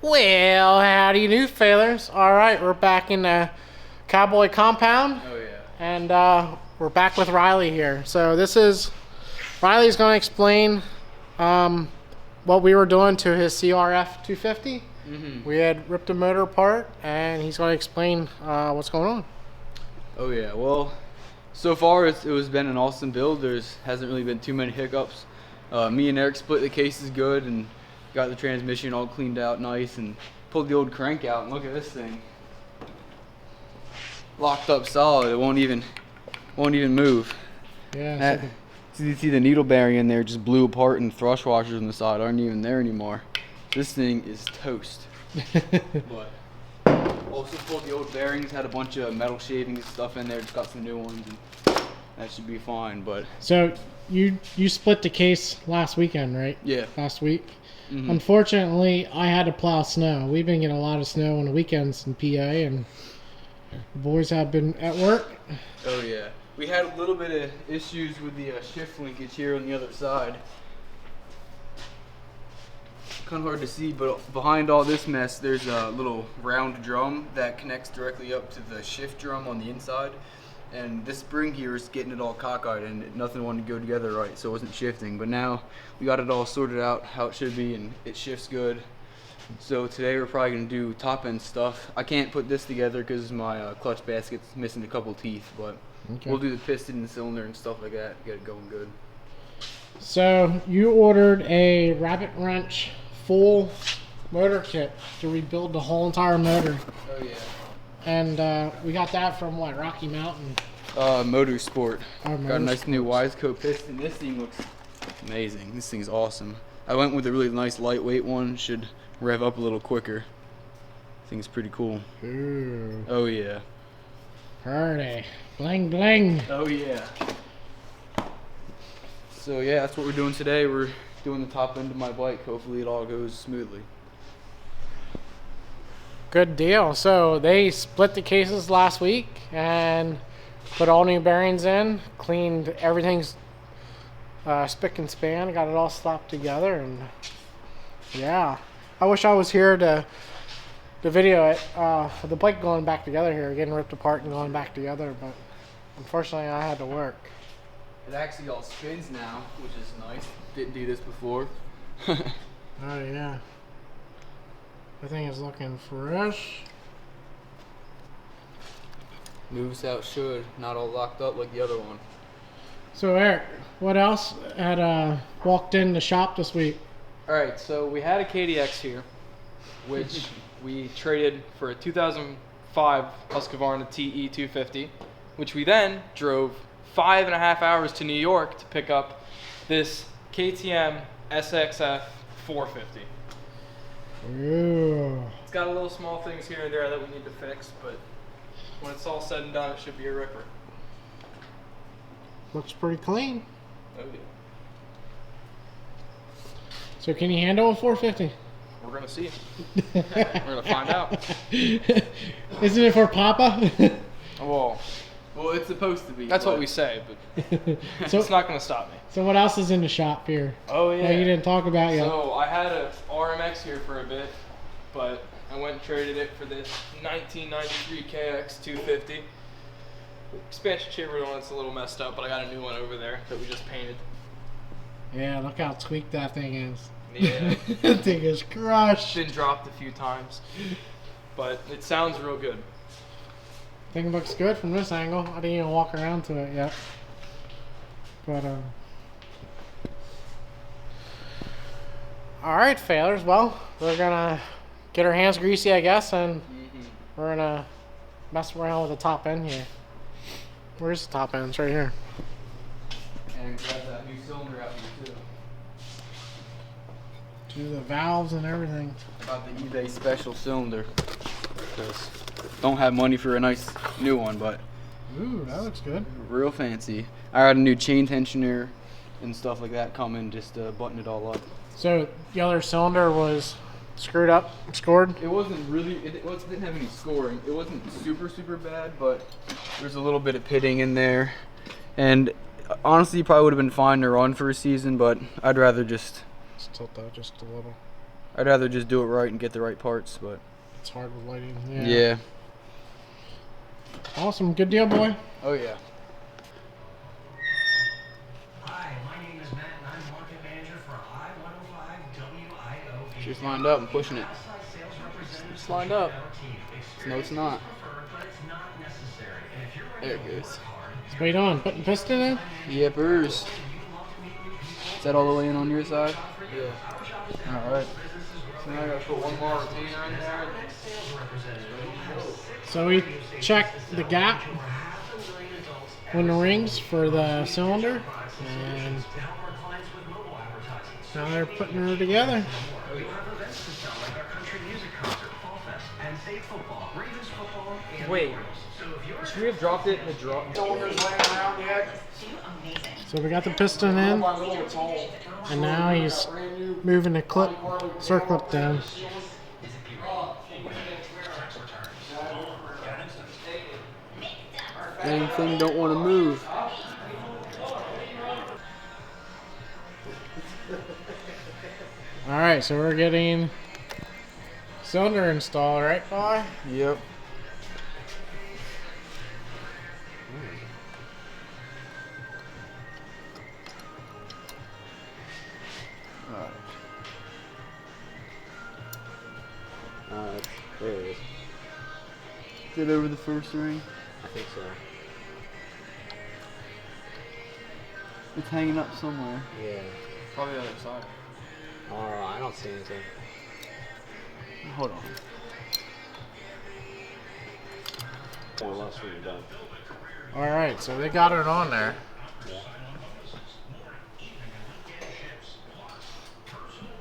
Well, how do you do, failers? All right, we're back in the Cowboy compound. Oh yeah. And we're back with Riley here. So Riley's going to explain what we were doing to his CRF250. We had ripped the motor apart, and he's going to explain what's going on. Oh yeah. Well, so far it was been an awesome build. Hasn't really been too many hiccups. Me and Eric split the cases good and got the transmission all cleaned out nice and pulled the old crank out, and look at this thing. Locked up solid. It won't even move. Yeah. So you see the needle bearing in there just blew apart, and thrust washers on the side aren't even there anymore. This thing is toast. But also pulled the old bearings, had a bunch of metal shavings and stuff in there, just got some new ones, and that should be fine. But so you split the case last weekend, right? Yeah. Last week. Unfortunately, I had to plow snow. We've been getting a lot of snow on the weekends in PA, and the boys have been at work. Oh yeah. We had a little bit of issues with the shift linkage here on the other side. Kind of hard to see, but behind all this mess, there's a little round drum that connects directly up to the shift drum on the inside. And this spring here is getting it all cockeyed, and nothing wanted to go together right, so it wasn't shifting. But now we got it all sorted out how it should be, and it shifts good. So today we're probably gonna do top end stuff. I can't put this together because my clutch basket's missing a couple teeth, but we'll do the piston and cylinder and stuff like that. Get it going good. So you ordered a rabbit wrench full motor kit to rebuild the whole entire motor. Oh yeah. And we got that from what, Rocky Mountain? Motorsport. Oh, Got a nice new Wiseco piston. This thing looks amazing. This thing's awesome. I went with a really nice lightweight one. Should rev up a little quicker. Thing's pretty cool. Ooh. Oh yeah. Pretty. Bling bling. Oh yeah. So yeah, that's what we're doing today. We're doing the top end of my bike. Hopefully it all goes smoothly. Good deal. So they split the cases last week and put all new bearings in, cleaned everything's spick and span, got it all slapped together, and yeah. I wish I was here to video it, the bike going back together here, getting ripped apart and going back together, but unfortunately I had to work. It actually all spins now, which is nice. Didn't do this before. Oh yeah. Everything is looking fresh. Moves out should, not all locked up like the other one. So Eric, what else had walked in the shop this week? Alright, so we had a KDX here, which we traded for a 2005 Husqvarna TE250, which we then drove 5.5 hours to New York to pick up this KTM450SX. Ooh. It's got a little small things here and there that we need to fix, but when it's all said and done, it should be a ripper. Looks pretty clean. Oh yeah. So can you handle a 450? We're gonna see. We're gonna find out. Isn't it for Papa? Well, Well, it's supposed to be. that's what we say, but So, it's not gonna stop me. so what else is in the shop here? Oh yeah. That you didn't talk about yet. So I had a RMX here for a bit, but I went and traded it for this 1993 KX250. Expansion chamber on it's a little messed up, but I got a new one over there that we just painted. Yeah, look how tweaked that thing is. Yeah. That thing is crushed. Been dropped a few times, but it sounds real good. Thing looks good from this angle. I didn't even walk around to it yet. But all right, failers. Well, we're gonna get our hands greasy, I guess, and we're gonna mess around with the top end here. Where's the top end? It's right here. And grab that new cylinder out here too. Do the valves and everything. About the eBay special cylinder. Because don't have money for a nice new one, but Ooh, that looks good. real fancy. I had a new chain tensioner and stuff like that coming, just button it all up. So the other cylinder was screwed up, scored. It wasn't really, it didn't have any scoring. It wasn't super bad, but there's a little bit of pitting in there. And honestly, probably would have been fine to run for a season, but I'd rather just Let's tilt that just a little. I'd rather just do it right and get the right parts, but It's hard with lighting. yeah. Awesome. Good deal, boy. Oh yeah. Hi, my name is Matt and I'm market manager for I-105 WIOV. She's lined up and pushing it. Sales representative It's lined up. team. No, it's not. But it's not necessary. And if you're There it goes. So what you doing? Putting piston in? Yepers. Is that all the way in on your side? Yeah. Alright. So now I gotta put one more retainer in there. So we checked the gap on the rings for the cylinder, and now they're putting her together. Wait, should we have dropped it in the drop? So we got the piston in, and now he's moving the clip, circlip down. Anything don't want to move. All right, so we're getting cylinder installed, right, boy? Yep. There it is. Is it over the first ring? I think so. It's hanging up somewhere. Yeah. Probably the other side. Oh, I don't see anything. Hold on. Point less when you're done. All right, so they got it on there.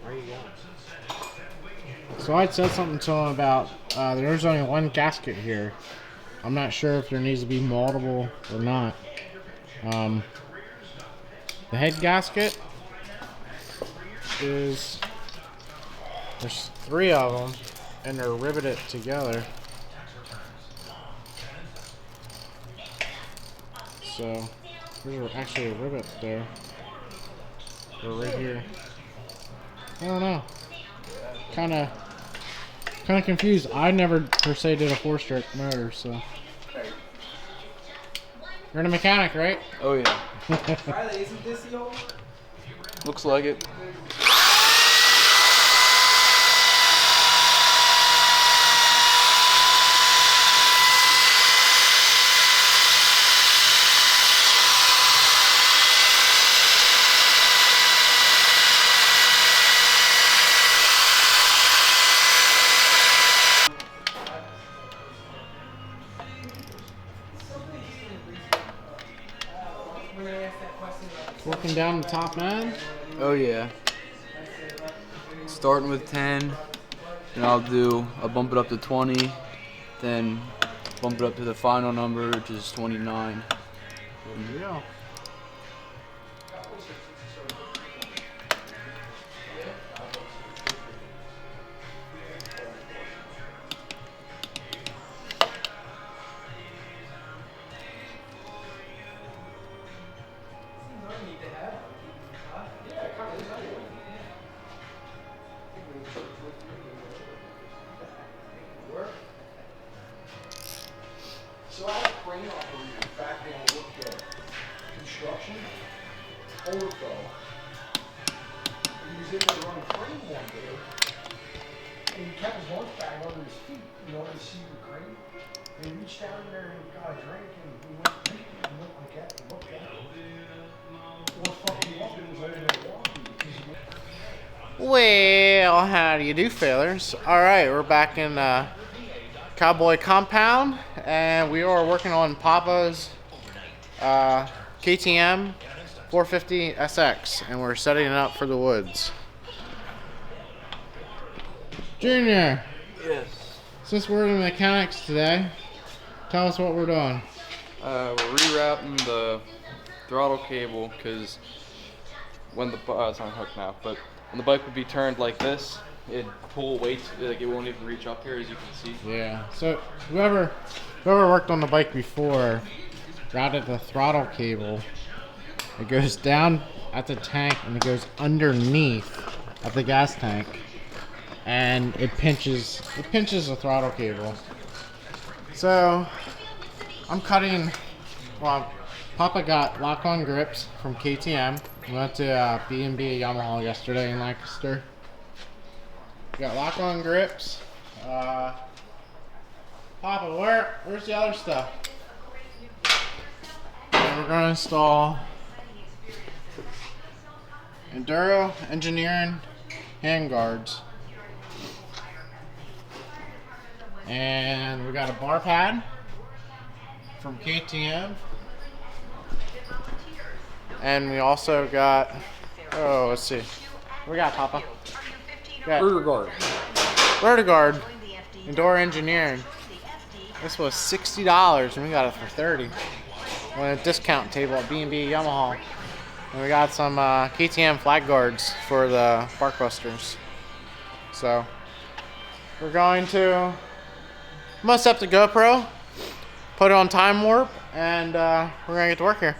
Where are you going? So I said something to him about there's only one gasket here. I'm not sure if there needs to be multiple or not. The head gasket is, there's 3 of them and they're riveted together. So there's actually a rivet there, or right here. I don't know. Kind of confused. I never per se did a 4-stroke motor, so. You're a mechanic, right? Oh yeah. Looks like it. Working down the top end. Oh yeah. Starting with 10, and I'll bump it up to 20, then bump it up to the final number, which is 29. Yeah. So I had a crane operator back when I worked at construction, Ortho. He was in there running crane one day, and he kept his lunch bag under his feet, to see the crane. And he reached down there and got a drink, and he went like that and looked at it. What fucked him up, it was over there walking. Well, how do you do, fellas? All right, we're back in Cowboy Compound, and we are working on Papa's KTM450SX, and we're setting it up for the woods. Junior, Yes. since we're in mechanics today, tell us what we're doing. We're rerouting the throttle cable because when the it's not hooked now, but when the bike would be turned like this, it'd pull weight, like it won't even reach up here, as you can see. Yeah. So whoever worked on the bike before routed the throttle cable. It goes down at the tank and it goes underneath at the gas tank. and it pinches the throttle cable. So I'm cutting. Well, Papa got lock-on grips from KTM. We went to B&B Yamaha yesterday in Lancaster. We got lock-on grips. Papa, where's the other stuff? And we're gonna install Enduro Engineering handguards. And we got a bar pad from KTM. And we also got, let's see. What we got, Papa? Vertiguard. Vertiguard Enduro Engineering. This was $60 and we got it for $30. On a discount table at B&B Yamaha. And we got some KTM flag guards for the Barkbusters. So we're going to must up the GoPro, put it on time warp, and we're gonna get to work here.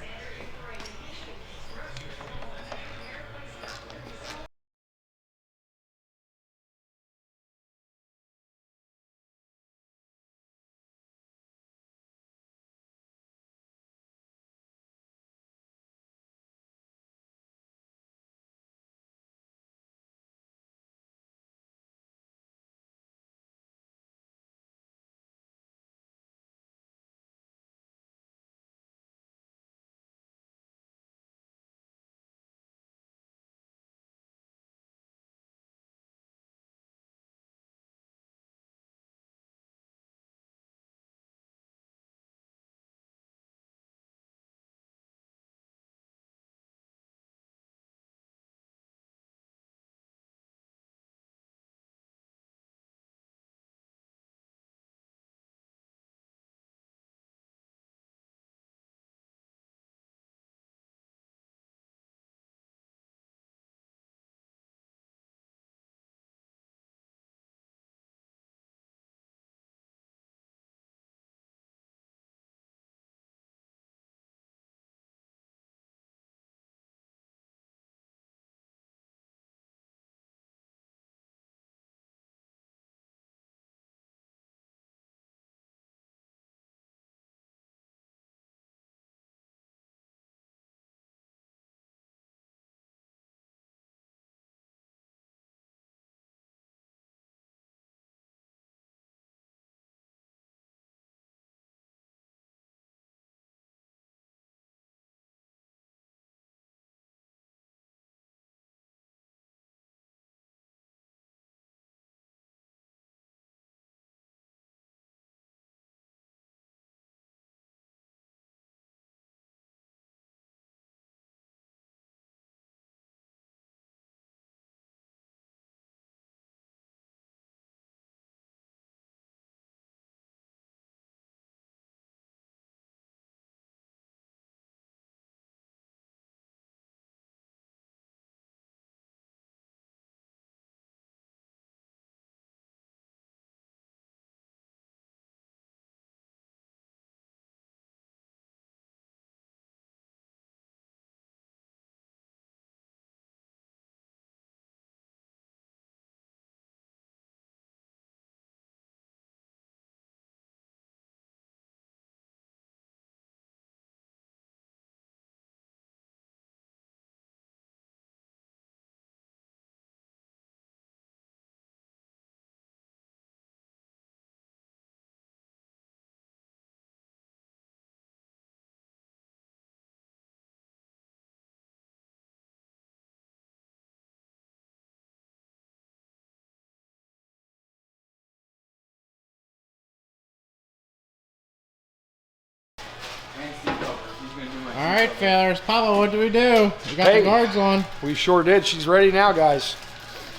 Alright, fellas. Papa, what do we do? We got the guards on. We sure did. She's ready now, guys.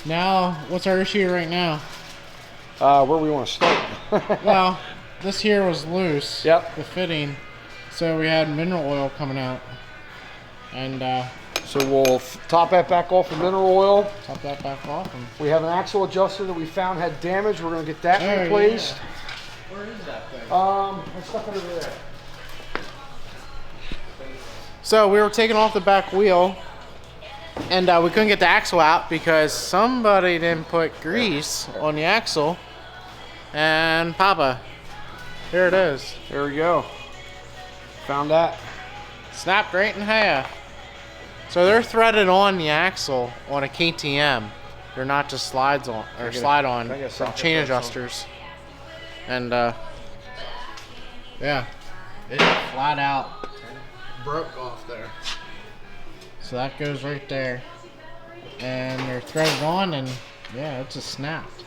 Now, what's our issue right now? Where we want to start? Well, this here was loose. Yep. The fitting. So we had mineral oil coming out. And So we'll top that back off with mineral oil. top that back off. And We have an axle adjuster that we found had damage. We're going to get that Oh, replaced. where is that thing? Let's stuff it over there. So we were taking off the back wheel And we couldn't get the axle out because somebody didn't put grease on the axle. And Papa, here it is. There we go. Found that. Snapped right in half. So they're threaded on the axle on a KTM. They're not just slides on or slide on can I get a from socket chain for this one? adjusters. And yeah, it flat out broke off there. So that goes right there. And they're threaded on, and yeah, it just snapped.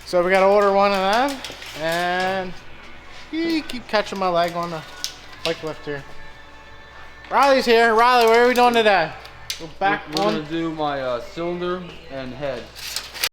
So we gotta order one of them, and you keep catching my leg on the bike lift here. Riley's here. Riley, what are we doing today? Go back We're on. gonna do my cylinder and head.